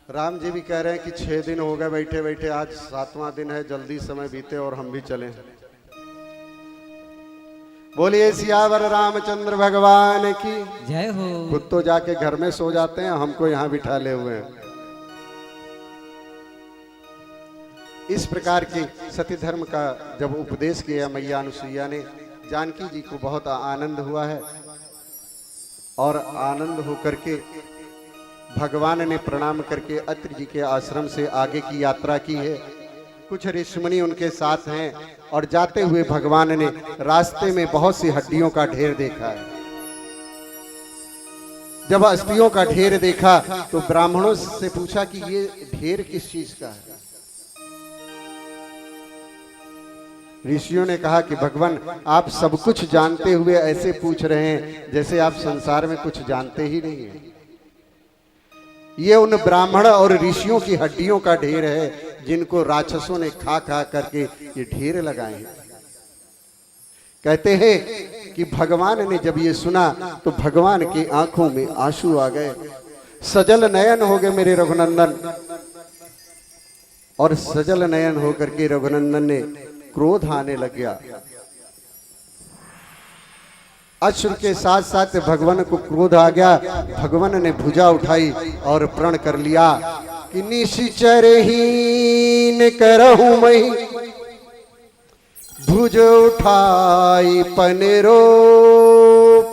राम जी भी कह रहे हैं कि 6 दिन हो गए बैठे बैठे, आज 7वां दिन है, जल्दी समय बीते और हम भी चलें। बोलिए सियावर रामचंद्र भगवान की जय हो। खुद तो जाके घर में सो जाते हैं, हमको यहाँ बिठा ले हुए हैं। इस प्रकार की सती धर्म का जब उपदेश किया मैया अनुसुईया ने, जानकी जी को बहुत आनंद हुआ है और आनंद होकर के भगवान ने प्रणाम करके अत्रि जी के आश्रम से आगे की यात्रा की है। कुछ ऋषिमुनि उनके साथ हैं और जाते हुए भगवान ने रास्ते में बहुत सी हड्डियों का ढेर देखा है। जब अस्थियों का ढेर देखा तो ब्राह्मणों से पूछा कि ये ढेर किस चीज का है। ऋषियों ने कहा कि भगवान आप सब कुछ जानते हुए ऐसे पूछ रहे हैं जैसे आप संसार में कुछ जानते ही नहीं है। ये उन ब्राह्मण और ऋषियों की हड्डियों का ढेर है जिनको राक्षसों ने खा खा करके ये ढेर लगाए हैं। कहते हैं कि भगवान ने जब ये सुना तो भगवान की आंखों में आंसू आ गए, सजल नयन हो गए मेरे रघुनंदन। और सजल नयन होकर के रघुनंदन ने क्रोध आने लग गया। अश्रु के साथ साथ भगवान को क्रोध आ गया। भगवान ने भुजा उठाई और प्रण कर लिया कि निशिचरहीन करहूं मैं, भुज उठाई पनरोप।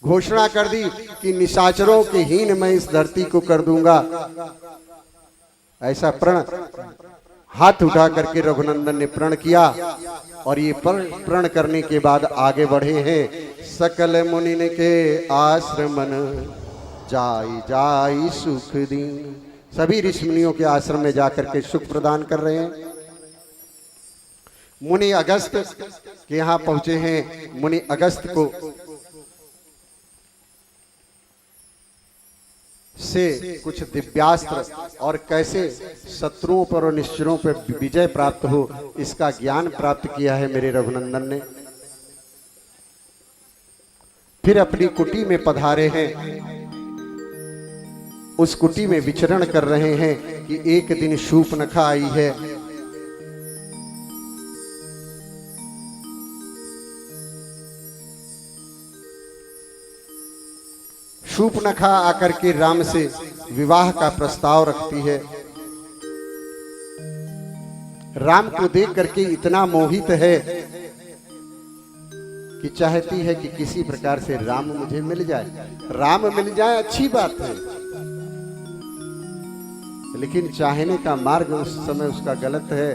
घोषणा कर दी कि निशाचरों के हीन मैं इस धरती को कर दूंगा। ऐसा प्रण हाथ उठा करके रघुनंदन ने प्रण किया और ये प्रण करने के बाद आगे बढ़े हैं। सकल मुनिन के आश्रमन जाई जाई सुख दीन। सभी ऋषि मुनियों के आश्रम में जाकर के सुख प्रदान कर रहे हैं। मुनि अगस्त के यहाँ पहुंचे हैं। मुनि अगस्त को से कुछ दिव्यास्त्र और कैसे शत्रुओं पर और निश्चरों पर विजय प्राप्त हो इसका ज्ञान प्राप्त किया है मेरे रघुनंदन ने। फिर अपनी कुटी में पधारे हैं। उस कुटी में विचरण कर रहे हैं कि एक दिन शूर्पणखा आई है। शूर्पणखा आकर के राम से विवाह का प्रस्ताव रखती है। राम को देख करके इतना मोहित है कि चाहती है कि किसी प्रकार से राम मुझे मिल जाए। राम मिल जाए अच्छी बात है, लेकिन चाहने का मार्ग उस समय उसका गलत है।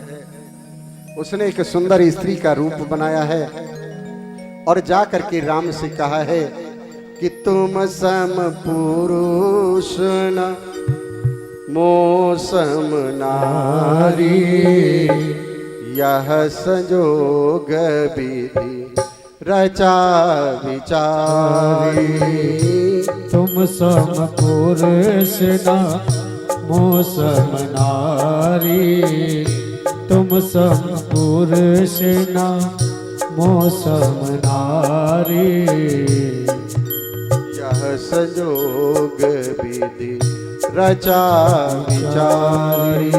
उसने एक सुंदर स्त्री का रूप बनाया है और जा करके राम से कहा है कि तुम सम पुरुष न मोसम नारी, यह संजोग विधि रचा विचारी। तुम सम पुरुष न मोसम नारी, तुम सम पुरुष न मोसम नारी, संजोग विधि रचा विचारी।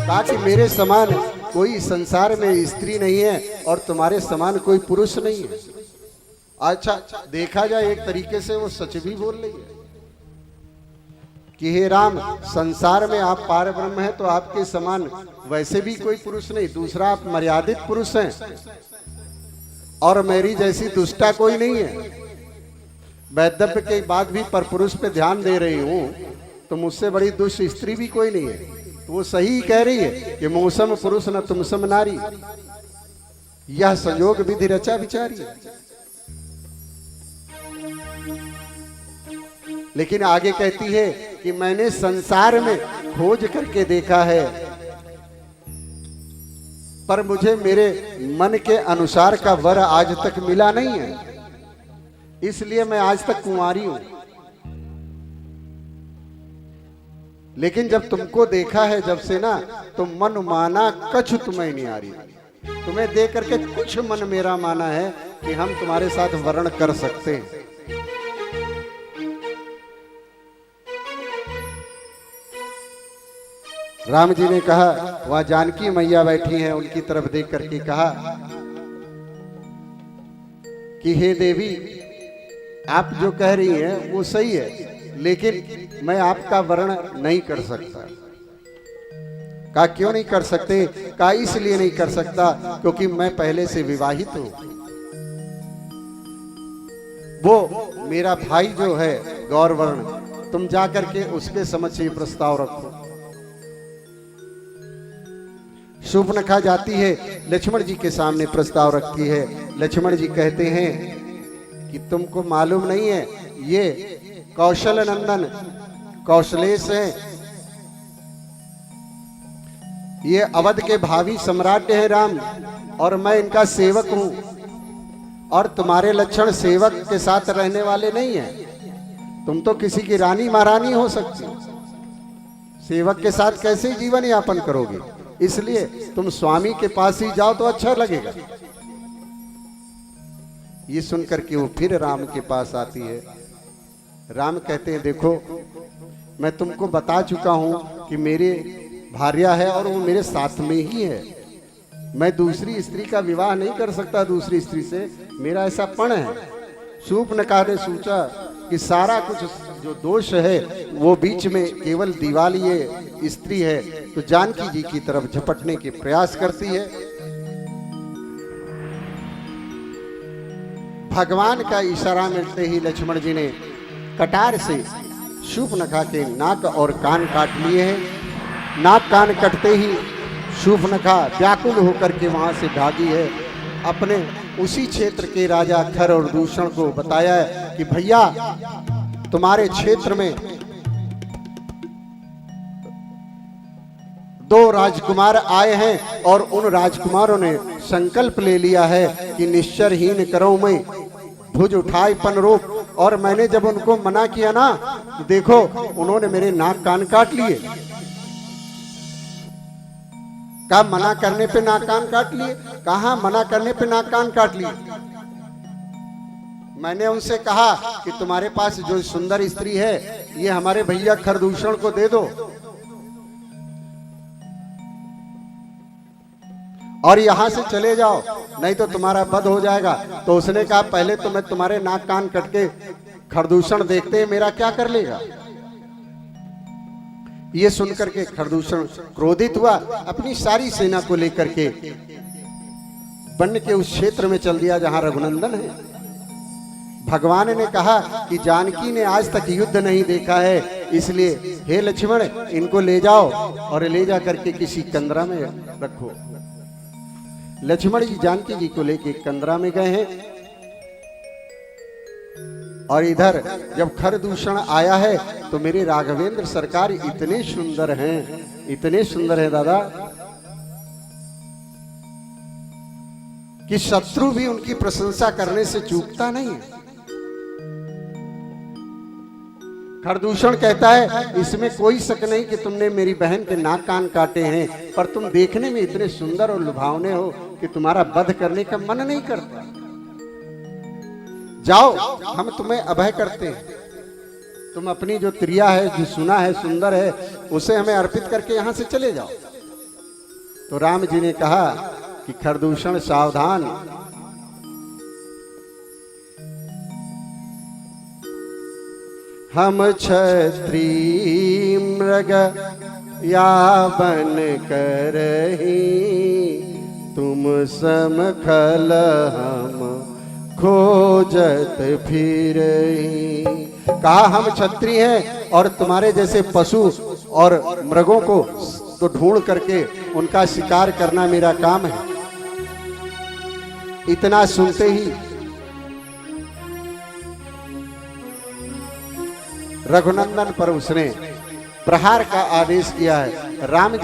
कहा कि मेरे समान कोई संसार में स्त्री नहीं है और तुम्हारे समान कोई पुरुष नहीं है। अच्छा देखा जाए एक तरीके से वो सच भी बोल रही है कि हे राम, संसार में आप पार ब्रह्म हैं तो आपके समान वैसे भी कोई पुरुष नहीं। दूसरा आप मर्यादित पुरुष हैं और मेरी जैसी दुष्टा कोई नहीं है। वैधव्य के बाद भी पर पुरुष पे ध्यान दे रही हूं तो मुझसे बड़ी दुष्ट स्त्री भी कोई नहीं है। तो वो सही कह रही है कि मौसम पुरुष न तुम सम नारी, यह संयोग विधि रचा विचारी। लेकिन आगे कहती है कि मैंने संसार में खोज करके देखा है पर मुझे मेरे मन के अनुसार का वर आज तक मिला नहीं है, इसलिए मैं आज तक कुंवारी हूं। लेकिन जब तुमको देखा है जब से ना, तो मन माना कछु तुम्हें नहीं आ रही। तुम्हें देख करके कुछ मन मेरा माना है कि हम तुम्हारे साथ वर्ण कर सकते हैं। राम जी ने कहा, वहां जानकी मैया बैठी हैं, उनकी तरफ देख करके कहा कि हे देवी, आप जो कह रही हैं वो सही है, लेकिन मैं आपका वर्ण नहीं कर सकता। कहा क्यों नहीं कर सकते? कहा इसलिए नहीं कर सकता क्योंकि मैं पहले से विवाहित हूं। वो मेरा भाई जो है गौरवर्ण, तुम जा करके उसके समक्ष ये प्रस्ताव रखो। शूर्पणखा जाती है, लक्ष्मण जी के सामने प्रस्ताव रखती है। लक्ष्मण जी कहते हैं कि तुमको मालूम नहीं है, ये कौशल नंदन कौशलेश है, ये अवध के भावी सम्राट है राम, और मैं इनका सेवक हूं, और तुम्हारे लक्षण सेवक के साथ रहने वाले नहीं हैं। तुम तो किसी की रानी महारानी हो सकती, सेवक के साथ कैसे जीवन यापन करोगे? इसलिए तुम स्वामी के पास ही जाओ तो अच्छा लगेगा। ये सुनकर के वो फिर राम के पास आती है। राम कहते हैं, देखो मैं तुमको बता चुका हूं कि मेरे भार्या है और वो मेरे साथ में ही है। मैं दूसरी स्त्री का विवाह नहीं कर सकता दूसरी स्त्री से, मेरा ऐसा पण है। शूर्पणखा ने सोचा कि सारा कुछ जो दोष है वो बीच में केवल दीवाल ये स्त्री है, तो जानकी जी की तरफ झपटने के प्रयास करती है। भगवान का इशारा मिलते ही लक्ष्मण जी ने कटार से शूर्पणखा के नाक और कान काट लिए हैं। नाक कान कटते ही शूर्पणखा व्याकुल होकर के वहां से भागी है। अपने उसी क्षेत्र के राजा खर और दूषण को बताया है कि भैया तुम्हारे क्षेत्र में 2 राजकुमार आए हैं और उन राजकुमारों ने संकल्प ले लिया है कि निश्चरहीन करो मैं भुज उठाए पन रोक। और मैंने जब उनको मना किया ना, तो देखो उन्होंने मेरे नाक कान काट लिए। कहा मना करने पे नाक कान काट लिए? कहा मना करने पे नाक कान काट लिए। मैंने उनसे कहा कि तुम्हारे पास जो सुंदर स्त्री है ये हमारे भैया खरदूषण को दे दो और यहां से चले जाओ, नहीं तो तुम्हारा वध हो जाएगा। तो उसने कहा पहले तो मैं तुम्हारे नाक कान कट के खरदूषण देखते हैं मेरा क्या कर लेगा। ये सुनकर के खरदूषण क्रोधित हुआ, अपनी सारी सेना को लेकर के वन के उस क्षेत्र में चल दिया जहां रघुनंदन है। भगवान ने कहा कि जानकी ने आज तक युद्ध नहीं देखा है, इसलिए हे लक्ष्मण इनको ले जाओ और ले जा करके किसी कंदरा में रखो। लक्ष्मण जी जानकी जी को लेके कंदरा में गए हैं। और इधर जब खरदूषण आया है तो मेरे राघवेंद्र सरकार इतने सुंदर हैं, इतने सुंदर हैं दादा, कि शत्रु भी उनकी प्रशंसा करने से चूकता नहीं है। खरदूषण कहता है इसमें कोई शक नहीं कि तुमने मेरी बहन के नाक कान काटे हैं, पर तुम देखने में इतने सुंदर और लुभावने हो कि तुम्हारा वध करने का मन नहीं करता। जाओ हम तुम्हें अभय करते हैं, तुम अपनी जो त्रिया है, जो सुना है सुंदर है, उसे हमें अर्पित करके यहां से चले जाओ। तो राम जी ने कहा कि खरदूषण सावधान, हम क्षत्रिय मृग या बन करही, तुम समखल हम खोजत फिरही। कहा हम क्षत्रिय हैं और तुम्हारे जैसे पशु और मृगों को तो ढूंढ करके उनका शिकार करना मेरा काम है। इतना सुनते ही रघुनंदन पर उसने प्रहार का आदेश किया है। राम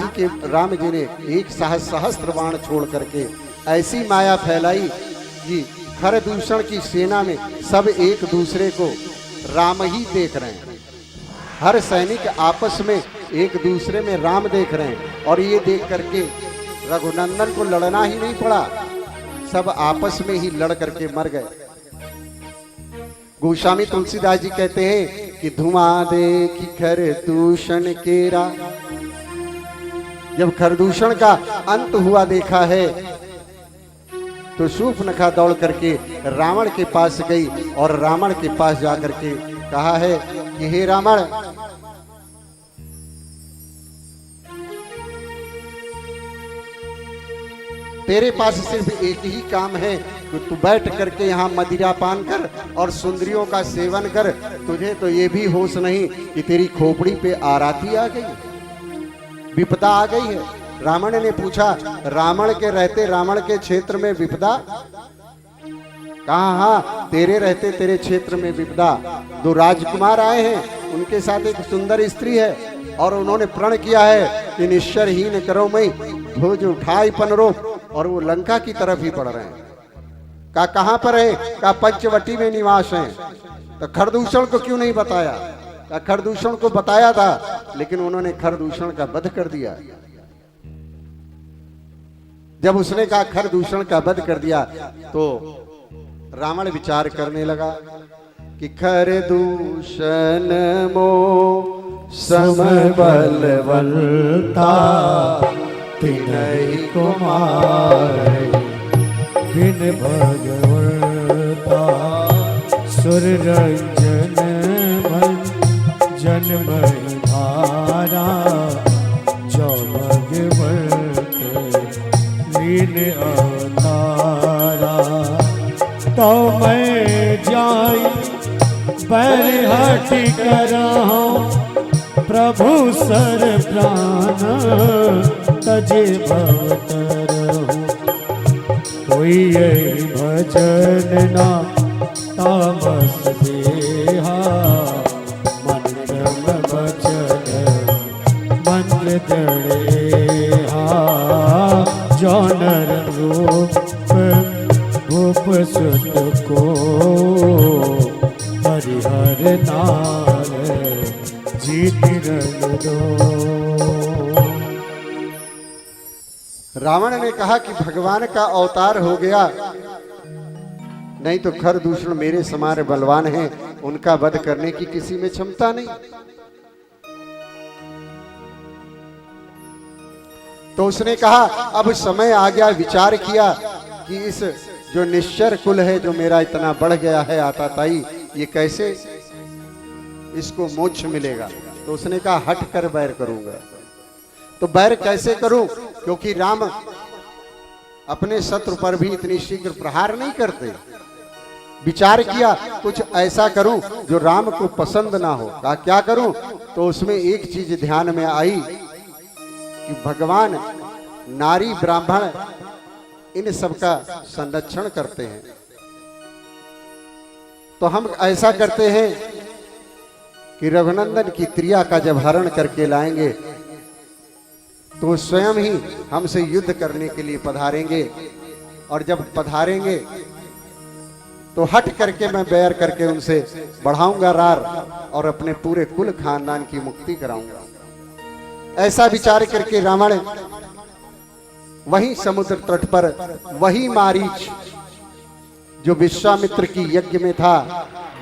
जी ने एक सहस्त्र बाण छोड़ करके ऐसी माया फैलाई कि खरदूषण की सेना में सब एक दूसरे को राम ही देख रहे हैं। हर सैनिक आपस में एक दूसरे में राम देख रहे हैं। और ये देख करके रघुनंदन को लड़ना ही नहीं पड़ा, सब आपस में ही लड़ करके मर गए। गोस्वामी तुलसीदास जी कहते हैं कि धुआं दे कि खरदूषण केरा, जब खरदूषण का अंत हुआ देखा है तो शूर्पणखा दौड़ करके रावण के पास गई और रावण के पास जाकर के कहा है कि हे रावण, तेरे पास सिर्फ एक ही काम है कि तू बैठ करके यहाँ मदिरा पान कर और सुंदरियों का सेवन कर। तुझे तो ये भी होश नहीं कि तेरी खोपड़ी पे आराती आ गई, विपदा आ गई है। रावण ने पूछा, रावण के रहते रावण के क्षेत्र में विपदा? कहा हाँ, तेरे रहते तेरे क्षेत्र में विपदा। दो राजकुमार आए हैं, उनके साथ एक सुंदर स्त्री है और उन्होंने प्रण किया है कि निश्चरहीन करो मई भोज उठाई पनरो, और वो लंका की तरफ ही बढ़ रहे हैं। का कहां पर है? का पंचवटी में निवास है। तो खरदूषण को क्यों नहीं बताया? का खरदूषण को बताया था, लेकिन उन्होंने खरदूषण का वध कर दिया। जब उसने कहा खरदूषण का वध कर दिया तो रावण विचार करने लगा कि खरदूषण मो समबलवंता तिनहि कुमार, बिन भगवता सुर रंजन मन जन्म धारा, जो भगवत लीन अवतारा। तो मैं जाई बैरहट करहूँ, प्रभु सर प्राण तजे भवतरहु। कोई यही भजन ना तामस देहा, मंत्रम भजन मंत्र दड़ेहा। जौनर रूप भूप सुत को, हरिहर नार जीत रंग दो। रावण ने कहा कि भगवान का अवतार हो गया, नहीं तो खरदूषण मेरे समान बलवान हैं, उनका वध करने की किसी में क्षमता नहीं। तो उसने कहा अब समय आ गया, विचार किया कि इस जो निश्चर कुल है, जो मेरा इतना बढ़ गया है आताताई, ये कैसे इसको मोक्ष मिलेगा। तो उसने कहा हट कर बैर करूंगा। तो बैर कैसे करूं? क्योंकि राम अपने शत्रु पर भी इतनी शीघ्र प्रहार नहीं करते। विचार किया कुछ ऐसा करूं जो राम को पसंद ना हो। कहा क्या करूं? तो उसमें एक चीज ध्यान में आई कि भगवान नारी ब्राह्मण इन सब का संरक्षण करते हैं। तो हम ऐसा करते हैं कि रघुनंदन की त्रिया का जब हरण करके लाएंगे तो स्वयं ही हमसे युद्ध करने के लिए पधारेंगे, और जब पधारेंगे तो हट करके मैं बैर करके उनसे बढ़ाऊंगा रार और अपने पूरे कुल खानदान की मुक्ति कराऊंगा। ऐसा विचार करके रावण वही समुद्र तट पर वही मारीच जो विश्वामित्र की यज्ञ में था,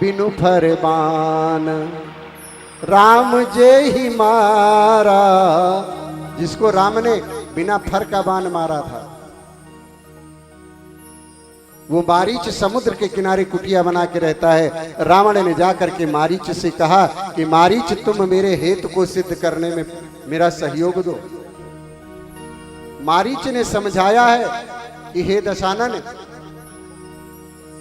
बिनु फरमान राम जे ही मारा, जिसको राम ने बिना फर का बाण मारा था। वो मारीच समुद्र के किनारे कुटिया बना के रहता है। रावण ने जाकर के मारीच से कहा कि मारीच तुम मेरे हेतु को सिद्ध करने में मेरा सहयोग दो। मारीच ने समझाया है कि हे दशानन,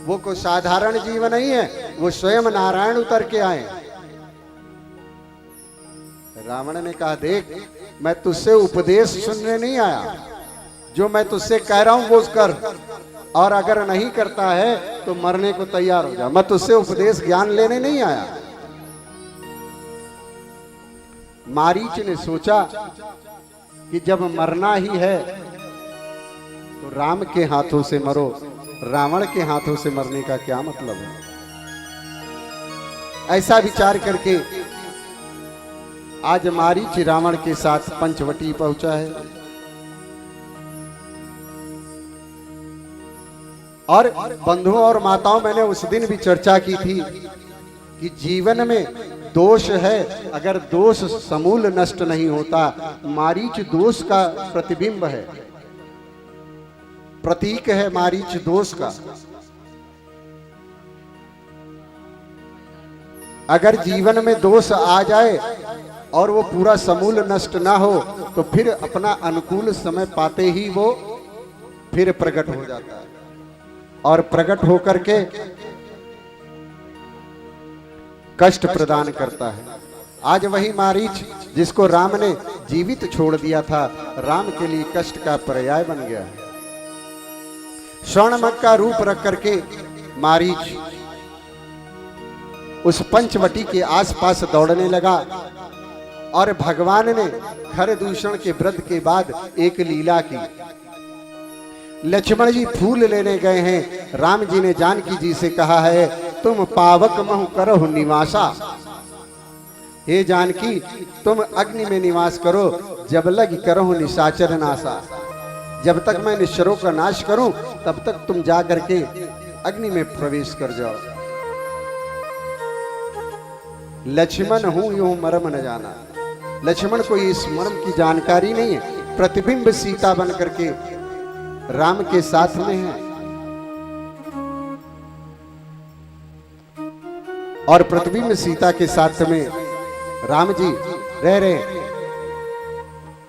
वो कोई साधारण जीव नहीं है, वो स्वयं नारायण उतर के आए। रावण ने कहा देख, मैं तुझसे उपदेश सुनने नहीं आया, जो मैं तुझसे कह रहा हूं वो कर, और अगर नहीं करता है तो मरने को तैयार हो जा। मैं तुझसे उपदेश ज्ञान लेने नहीं आया। मारीच ने सोचा कि जब मरना ही है तो राम के हाथों से मरो, रावण के हाथों से मरने का क्या मतलब है। ऐसा विचार करके आज मारीच रावण के साथ पंचवटी पहुंचा है। और बंधुओं और माताओं, मैंने उस दिन भी चर्चा की थी कि जीवन में दोष है, अगर दोष समूल नष्ट नहीं होता, मारीच दोष का प्रतिबिंब है, प्रतीक है मारीच दोष का। अगर जीवन में दोष आ जाए और वो पूरा समूल नष्ट ना हो, तो फिर अपना अनुकूल समय पाते ही वो फिर प्रकट हो जाता है, और प्रकट होकर के कष्ट प्रदान करता है। आज वही मारीच जिसको राम ने जीवित छोड़ दिया था, राम के लिए कष्ट का पर्याय बन गया है। स्वर्णमग का रूप रख करके मारीच उस पंचवटी के आसपास दौड़ने लगा, और भगवान ने खर दूषण के व्रत के बाद एक लीला की। लक्ष्मण जी फूल लेने गए हैं, राम जी ने जानकी जी से कहा है, तुम पावक महु करहु निवासा। हे जानकी, तुम अग्नि में निवास करो, जब लग करहु निशाचर नासा। जब तक मैं निश्चरों का नाश करूं, तब तक तुम जा करके अग्नि में प्रवेश कर जाओ। लक्ष्मण हूं यूं मर्म न जाना। लक्ष्मण को इस मर्म की जानकारी नहीं है। प्रतिबिंब सीता बन करके राम के साथ में है, और प्रतिबिंब सीता के साथ में राम जी रह रहे।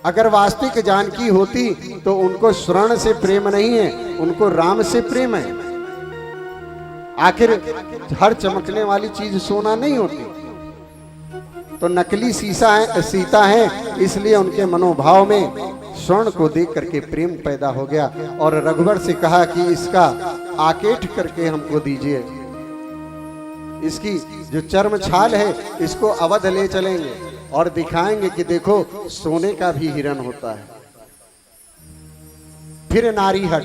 अगर वास्तविक जानकी होती तो उनको स्वर्ण से प्रेम नहीं है, उनको राम से प्रेम है। आखिर हर चमकने वाली चीज सोना नहीं होती, तो नकली सीता है, इसलिए उनके मनोभाव में स्वर्ण को देख करके प्रेम पैदा हो गया, और रघुवर से कहा कि इसका आकेट करके हमको दीजिए, इसकी जो चर्म छाल है इसको अवध ले चलेंगे और दिखाएंगे कि देखो सोने का भी हिरण होता है। फिर नारी हट।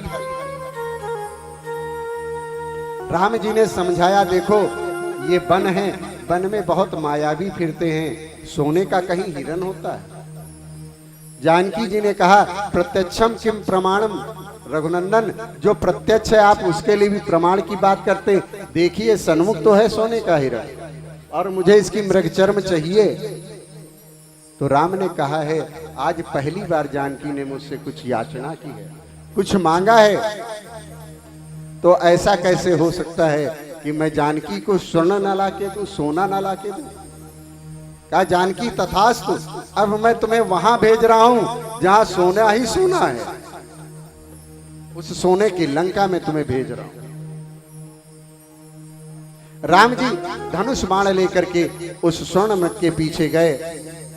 राम जी ने समझाया, देखो ये वन है, वन में बहुत मायावी फिरते हैं, सोने का कहीं हिरण होता है। जानकी जी ने कहा, प्रत्यक्षम किम प्रमाणम। रघुनंदन, जो प्रत्यक्ष है आप उसके लिए भी प्रमाण की बात करते। देखिए सन्मुख तो है सोने का हिरण, और मुझे इसकी मृगचर्म चाहिए। तो राम ने कहा है, आज पहली बार जानकी ने मुझसे कुछ याचना की है, कुछ मांगा है, तो ऐसा कैसे हो सकता है कि मैं जानकी को स्वर्ण न लाके दूं, सोना न लाके दूं। कहा, जानकी तथास्तु, अब मैं तुम्हें वहां भेज रहा हूं जहां सोना ही सोना है, उस सोने की लंका में तुम्हें भेज रहा हूं। राम जी धनुष बाण लेकर के उस स्वर्ण के पीछे गए।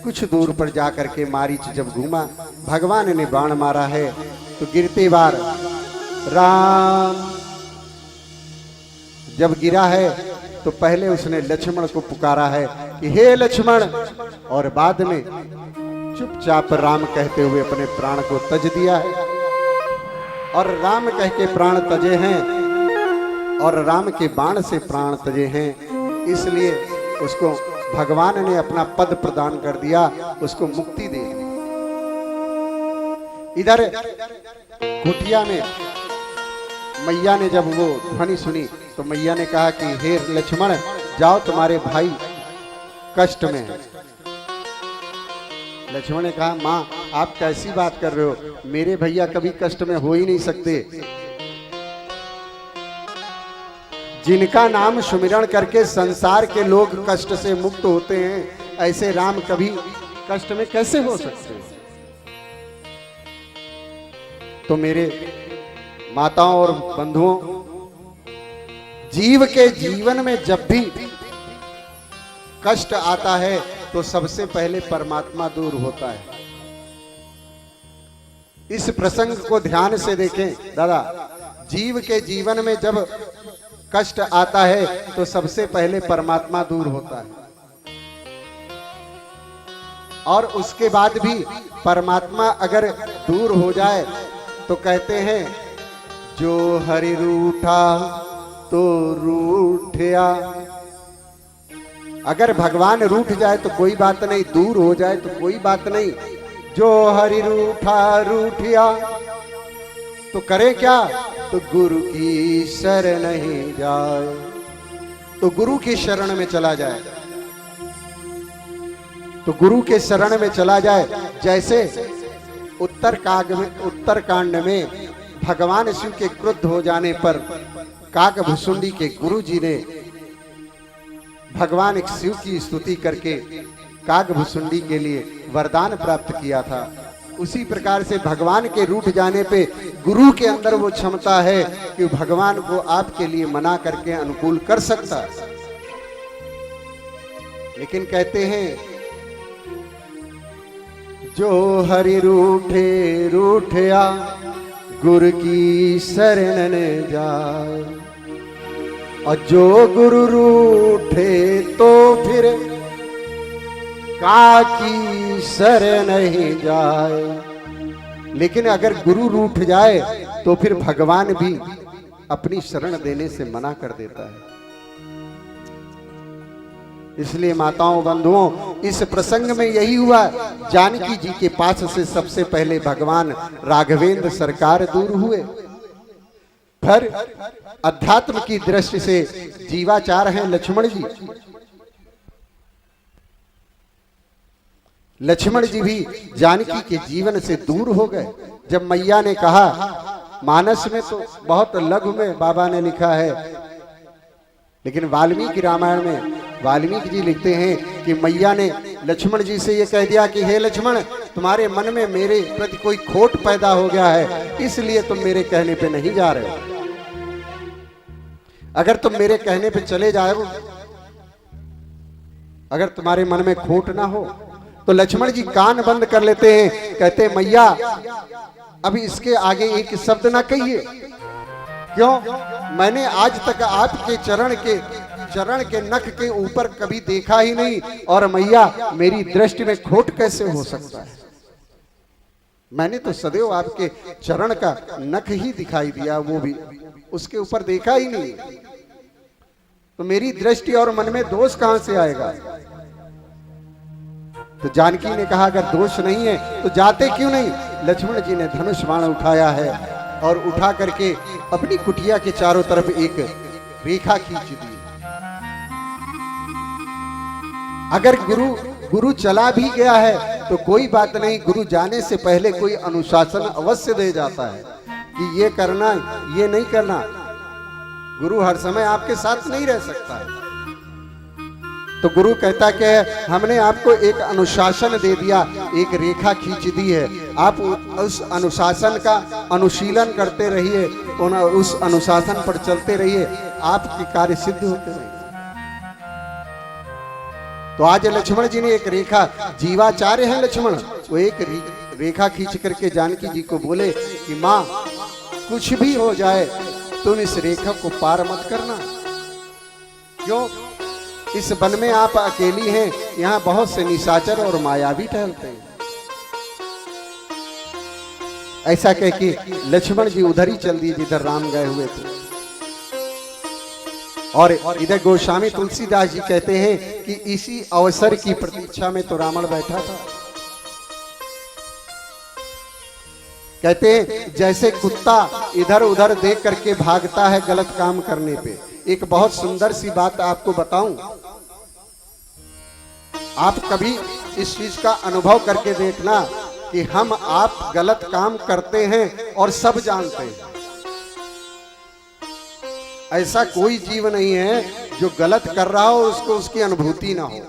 कुछ दूर पर जाकर के मारीच जब घूमा, भगवान ने बाण मारा है, तो गिरते बार राम जब गिरा है तो पहले उसने लक्ष्मण को पुकारा है कि हे लक्ष्मण, और बाद में चुपचाप राम कहते हुए अपने प्राण को तज दिया है। और राम कह के प्राण तजे हैं, और राम के बाण से प्राण तजे हैं, इसलिए उसको भगवान ने अपना पद प्रदान कर दिया, उसको मुक्ति दे दी। इधर कुटिया में मैया ने जब वो ध्वनि सुनी तो मैया ने कहा कि हे लक्ष्मण, जाओ तुम्हारे भाई कष्ट में है। लक्ष्मण ने कहा, माँ आप कैसी बात कर रहे हो, मेरे भैया कभी कष्ट में हो ही नहीं सकते। जिनका नाम सुमिरण करके संसार के लोग कष्ट से मुक्त होते हैं, ऐसे राम कभी कष्ट में कैसे हो सकते हैं। तो मेरे माताओं और बंधुओं, जीव के जीवन में जब भी कष्ट आता है तो सबसे पहले परमात्मा दूर होता है। इस प्रसंग को ध्यान से देखें दादा। जीव के जीवन में जब कष्ट आता है तो सबसे पहले परमात्मा दूर होता है, और उसके बाद भी परमात्मा अगर दूर हो जाए तो कहते हैं, जो हरि रूठा तो रूठया। अगर भगवान रूठ जाए तो कोई बात नहीं, दूर हो जाए तो कोई बात नहीं। जो हरि रूठा रूठिया, तो करे क्या? तो गुरु की शरण ही जाए, तो गुरु की शरण में चला जाए, तो गुरु के शरण में चला जाए। जैसे उत्तरकांड में भगवान शिव के क्रुद्ध हो जाने पर काकभुसुंडी के गुरु जी ने भगवान शिव की स्तुति करके काकभुसुंडी के लिए वरदान प्राप्त किया था। उसी प्रकार से भगवान के रूठ जाने पे गुरु के अंदर वो क्षमता है कि भगवान को आपके लिए मना करके अनुकूल कर सकता है। लेकिन कहते हैं जो हरि रूठे रूठया गुरु की शरण जाए, और जो गुरु रूठे तो फिर काकी शरण ही जाए। लेकिन अगर गुरु रूठ जाए तो फिर भगवान भी अपनी शरण देने से मना कर देता है। इसलिए माताओं बंधुओं, इस प्रसंग में यही हुआ। जानकी जी के पास से सबसे पहले भगवान राघवेंद्र सरकार दूर हुए। फिर अध्यात्म की दृष्टि से जीवाचार हैं लक्ष्मण जी। लक्ष्मण जी भी जानकी के जीवन से दूर हो गए। जब मैया ने कहा, मानस में तो बहुत लघु में बाबा ने लिखा है, लेकिन वाल्मीकि रामायण में वाल्मीकि जी लिखते हैं कि मैया ने लक्ष्मण जी से ये कह दिया कि हे लक्ष्मण, तुम्हारे मन में मेरे प्रति कोई खोट पैदा हो गया है, इसलिए तुम मेरे कहने पे नहीं जा रहे हो। अगर तुम मेरे कहने पे चले जाओ, अगर तुम्हारे मन में खोट ना हो, तो लक्ष्मण जी कान बंद कर लेते हैं। कहते मैया, अभी इसके आगे एक शब्द ना कहिए। क्यों? मैंने आज तक आपके चरण के नख के ऊपर कभी देखा ही नहीं, और मैया मेरी दृष्टि में खोट कैसे हो सकता है? मैंने तो सदैव आपके चरण का नख ही दिखाई दिया, वो भी उसके ऊपर देखा ही नहीं। तो मेरी दृष्टि और मन में दोष कहां से आएगा? तो जानकी ने कहा, अगर दोष नहीं है तो जाते क्यों नहीं? लक्ष्मण जी ने धनुष बाण उठाया है और उठा करके अपनी कुटिया के चारों तरफ एक रेखा खींच दी। अगर गुरु चला भी गया है तो कोई बात नहीं, गुरु जाने से पहले कोई अनुशासन अवश्य दे जाता है कि ये करना, ये नहीं करना। गुरु हर समय आपके साथ नहीं रह सकता है। तो गुरु कहता कि हमने आपको एक अनुशासन दे दिया, एक रेखा खींच दी है, आप उस अनुशासन का अनुशीलन करते रहिए, उस अनुशासन पर चलते रहिए, आपके कार्य सिद्ध होते रहिए। तो आज लक्ष्मण जी ने एक रेखा, जीवाचार्य है लक्ष्मण, वो एक रेखा खींच करके जानकी जी को बोले कि माँ, कुछ भी हो जाए तुम इस रेखा को पार मत करना। क्यों? इस वन में आप अकेली हैं, यहाँ बहुत से निशाचर और मायावी टहलते हैं। ऐसा कह के लक्ष्मण जी उधर ही चल दिए जिधर राम गए हुए थे। और इधर गोस्वामी तुलसीदास जी कहते हैं कि इसी अवसर की प्रतीक्षा में तो रावण बैठा था। कहते हैं जैसे कुत्ता इधर उधर देख करके भागता है गलत काम करने पे। एक बहुत सुंदर सी बात आपको बताऊं, आप कभी इस चीज का अनुभव करके देखना कि हम आप गलत काम करते हैं और सब जानते हैं। ऐसा कोई जीव नहीं है जो गलत कर रहा हो उसको उसकी अनुभूति ना हो।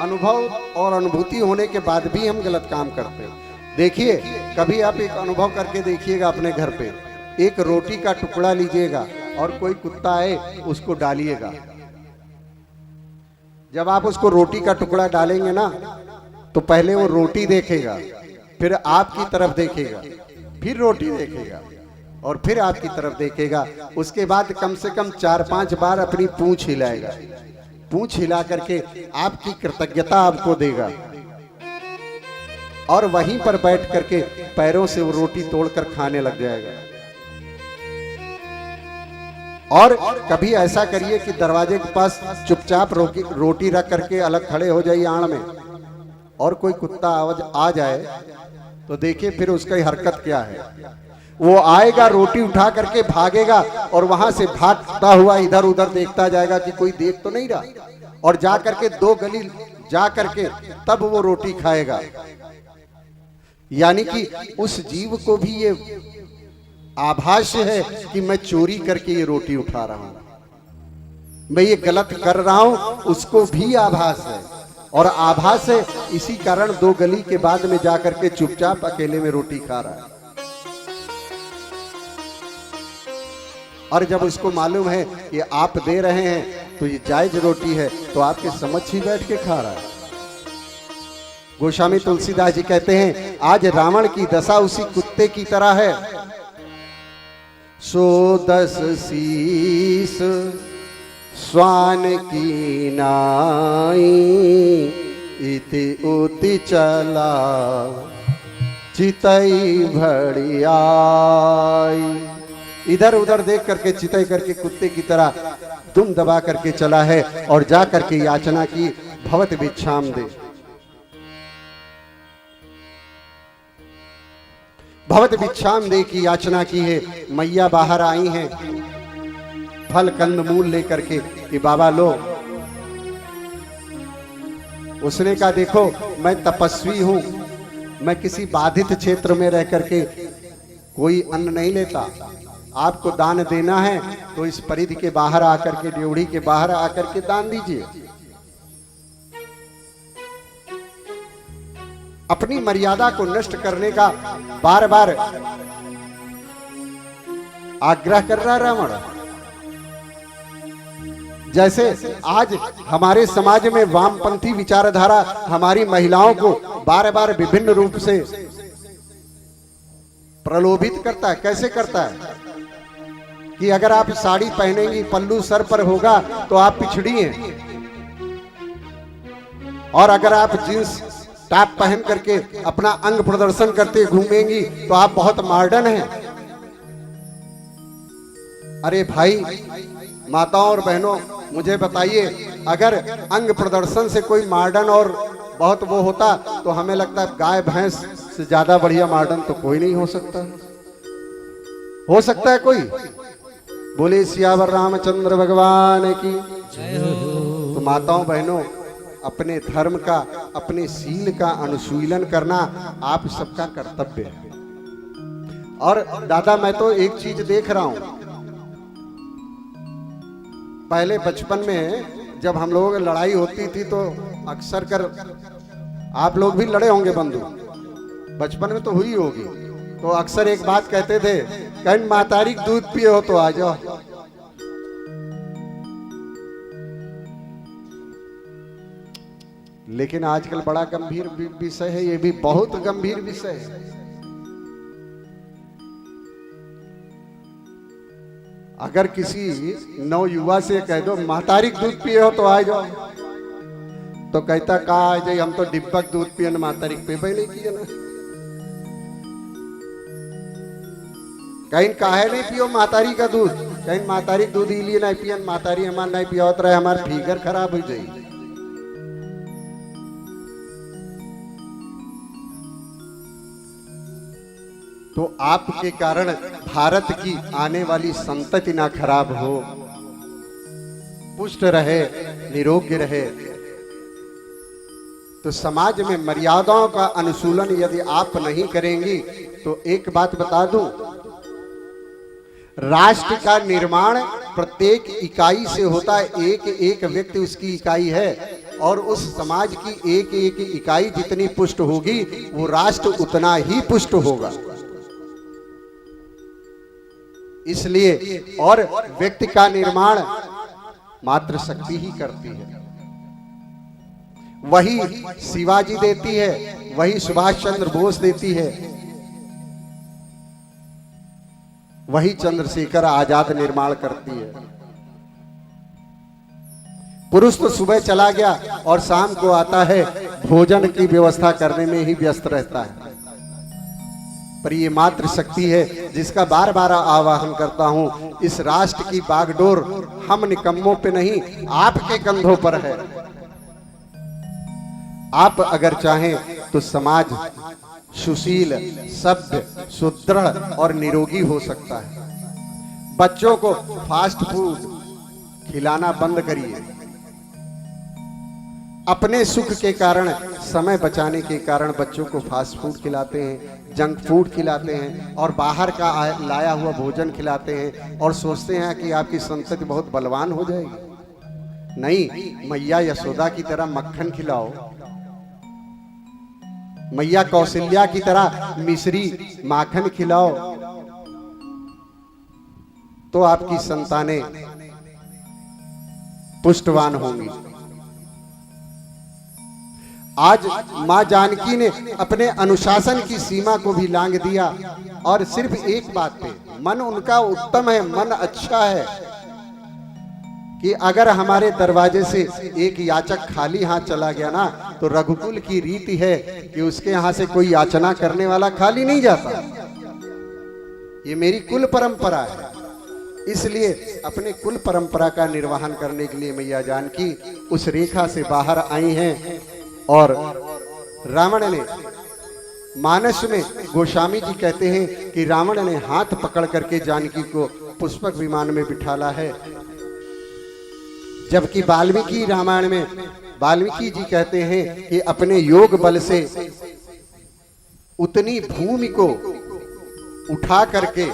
अनुभव और अनुभूति होने के बाद भी हम गलत काम करते हैं। देखिए, कभी आप एक अनुभव करके देखिएगा अपने घर पे, एक रोटी का टुकड़ा लीजिएगा और कोई कुत्ता आए उसको डालिएगा। जब आप उसको रोटी का टुकड़ा डालेंगे ना, तो पहले वो रोटी देखेगा, फिर आपकी तरफ देखेगा, फिर रोटी देखेगा और फिर आपकी तरफ देखेगा। उसके बाद कम से कम 4-5 बार अपनी पूंछ हिलाएगा। पूंछ हिला करके आपकी कृतज्ञता आपको देगा और वहीं पर बैठ करके पैरों से वो रोटी तोड़कर खाने लग जाएगा। और कभी ऐसा करिए कि दरवाजे के पास चुपचाप रोटी रख करके अलग खड़े हो जाइए आड़ में, और कोई कुत्ता आ जाए तो देखिए फिर उसकी हरकत क्या है। वो आएगा, रोटी उठा करके भागेगा और वहां से भागता हुआ इधर उधर देखता जाएगा कि कोई देख तो नहीं रहा, और जा करके 2 गली जा करके तब वो रोटी खाएगा। यानी कि उस जीव को भी ये आभास है कि मैं चोरी करके ये रोटी उठा रहा हूं, मैं ये गलत कर रहा हूं, उसको भी आभास है। और आभास है, इसी कारण 2 गली के बाद में जाकर के चुपचाप अकेले में रोटी खा रहा है। और जब उसको मालूम है कि आप दे रहे हैं तो ये जायज रोटी है, तो आपके समझ ही बैठ के खा रहा है। गोस्वामी तुलसीदास जी कहते हैं, आज रावण की दशा उसी कुत्ते की तरह है। सो 10 शीस स्वान की नाई, इति उति चला चितई भड़ियाई। इधर उधर देख करके चितई करके कुत्ते की तरह दुम दबा करके चला है और जा करके याचना की, भवत भिक्षाम दे, भवत भिक्षाम दे की याचना की है। मैया बाहर आई हैं फल कंद मूल लेकर के कि बाबा लो। उसने कहा देखो मैं तपस्वी हूं, मैं किसी बाधित क्षेत्र में रह करके कोई अन्न नहीं लेता, आपको दान देना है तो इस परिधि के बाहर आकर के, ड्योढ़ी के बाहर आकर के दान दीजिए। अपनी मर्यादा को नष्ट करने का बार बार आग्रह कर रहा रावण। जैसे आज हमारे समाज में वामपंथी विचारधारा हमारी महिलाओं को बार बार विभिन्न रूप से प्रलोभित करता है। कैसे करता है कि अगर आप साड़ी पहनेंगी, पल्लू सर पर होगा तो आप पिछड़ी हैं, और अगर आप जींस टॉप पहन करके अपना अंग प्रदर्शन करते घूमेंगी तो आप बहुत मॉडर्न हैं। अरे भाई, माताओं और बहनों, मुझे बताइए, अगर अंग प्रदर्शन से कोई मॉडर्न और बहुत वो होता तो हमें लगता है गाय भैंस से ज्यादा बढ़िया मॉडर्न तो कोई नहीं हो सकता। हो सकता है कोई? बोले सियावर रामचंद्र भगवान की। तो माताओं बहनों, अपने धर्म का, अपने शील का अनुशीलन करना आप सबका कर्तव्य है। और दादा मैं तो एक चीज देख रहा हूं, पहले बचपन में जब हम लोगों की लड़ाई होती थी तो अक्सर कर, आप लोग भी लड़े होंगे बंधु, बचपन में तो हुई होगी, तो अक्सर एक बात कहते थे, कहीं मातारी दूध पिए हो तो आ जाओ। लेकिन आजकल बड़ा गंभीर विषय है, ये भी बहुत गंभीर विषय है। अगर किसी नवयुवा से कह दो मातारी दूध पिए हो तो आ जाओ, तो कहता कहा आ जाए, हम तो डिब्बक दूध पिए न मातारी पे नहीं किए ना। कहीं काहे नहीं पियो मातारी का दूध, कहीं मातारी दूध इलिए नहीं पियन, मातारी हमार नहीं पिया रहे, हमार फिगर खराब हो जाए। तो आपके कारण भारत की आने वाली संतति ना खराब हो, पुष्ट रहे, निरोग्य रहे। तो समाज में मर्यादाओं का अनुशूलन यदि आप नहीं करेंगी तो एक बात बता दूं, राष्ट्र का निर्माण प्रत्येक इकाई से होता है। एक एक व्यक्ति उसकी इकाई है, और उस समाज की एक एक इकाई जितनी पुष्ट होगी वो राष्ट्र उतना ही पुष्ट होगा। इसलिए और व्यक्ति का निर्माण मात्र शक्ति ही करती है। वही शिवाजी देती है, वही सुभाष चंद्र बोस देती है, वही चंद्रशेखर आजाद निर्माण करती है। पुरुष तो सुबह चला गया और शाम को आता है, भोजन की व्यवस्था करने में ही व्यस्त रहता है। पर ये मात्र शक्ति है जिसका बार बार आह्वान करता हूं, इस राष्ट्र की बागडोर हम निकम्मों पे नहीं, आपके कंधों पर है। आप अगर चाहें तो समाज सुशील, सभ्य, सुदृढ़ और निरोगी हो सकता है। बच्चों को फास्ट फूड खिलाना बंद करिए। अपने सुख के कारण, समय बचाने के कारण बच्चों को फास्ट फूड खिलाते हैं, जंक फूड खिलाते हैं और बाहर का लाया हुआ भोजन खिलाते हैं और सोचते हैं कि आपकी संतति बहुत बलवान हो जाएगी। नहीं, मैया यशोदा की तरह मक्खन खिलाओ, मैया कौशल्या की तरह मिश्री माखन खिलाओ, तो आपकी संतानें पुष्टवान होंगी। आज मां जानकी ने अपने अनुशासन की सीमा को भी लांघ दिया और सिर्फ एक बात पे, मन उनका उत्तम है, मन अच्छा है कि अगर हमारे दरवाजे से एक याचक खाली हाथ चला गया ना, तो रघुकुल की रीति है कि उसके यहां से कोई याचना करने वाला खाली नहीं जाता। ये मेरी कुल परंपरा है। इसलिए अपने कुल परंपरा का निर्वहन करने के लिए मैया जानकी उस रेखा से बाहर आई हैं। और रावण ने, मानस में गोस्वामी जी कहते हैं कि रावण ने हाथ पकड़ करके जानकी को पुष्पक विमान में बिठाला है, जबकि वाल्मीकि रामायण में वाल्मीकि जी कहते हैं कि अपने योग बल से उतनी भूमि को उठा करके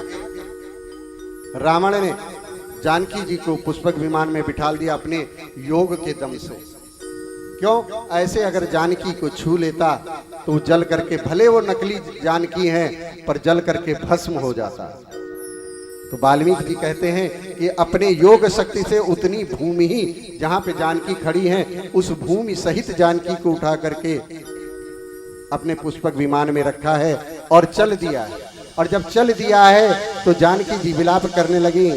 रावण ने जानकी जी को पुष्पक विमान में बिठाल दिया अपने योग के दम से। क्यों? ऐसे अगर जानकी को छू लेता तो जल करके, भले वो नकली जानकी है, पर जल करके भस्म हो जाता। तो वाल्मीकि जी कहते हैं कि अपने योग शक्ति से उतनी भूमि ही जहां पे जानकी खड़ी है, उस भूमि सहित जानकी को उठा करके अपने पुष्पक विमान में रखा है और चल दिया है। और जब चल दिया है तो जानकी जी विलाप करने लगी,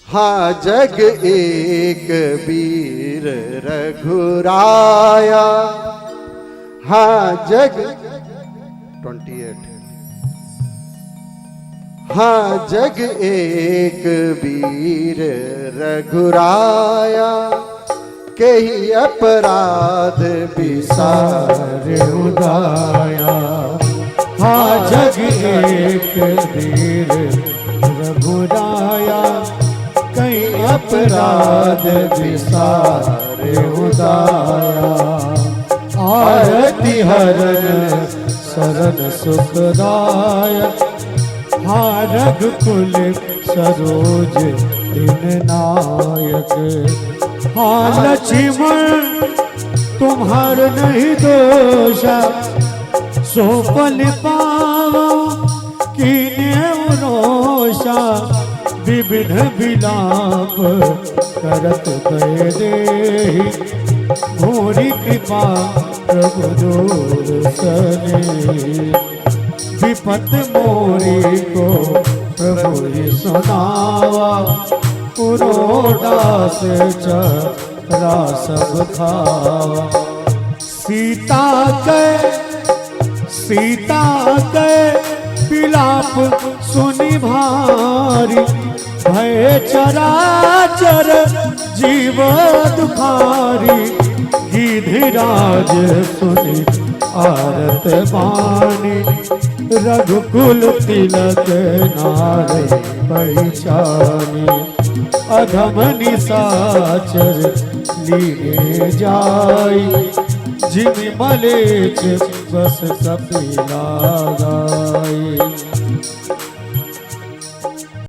हाँ जग एक वीर रघुराया, हाँ जग 28, हाँ जग एक वीर रघुराया, कही अपराध सारे उदाया। हाँ जग एक वीर रघुराया, कई अपराध विसारे उदाया। आरती हरण शरण सुखदायक, हाँ रघुकुल सरोज दिन नायक। हाँ लक्ष्मण तुम्हार नहीं दोषा, सो पल पावो कीने रोषा। विविध विलाप करत गए देहि, भोरी कृपा प्रभु दूर सने। विपत मोरी को प्रभु ये सुनावा, पुरोड़ा से चरा सब खावा। सीता के विलाप सुनि भारी, भय चराचर जीव दुखारी। गिधिराज सुनि आरत बानी, रघुकुल तिलक नारे पहचानी। अधम निशाचर लीने जाई, जिमि मलेच बस कपिला गाई।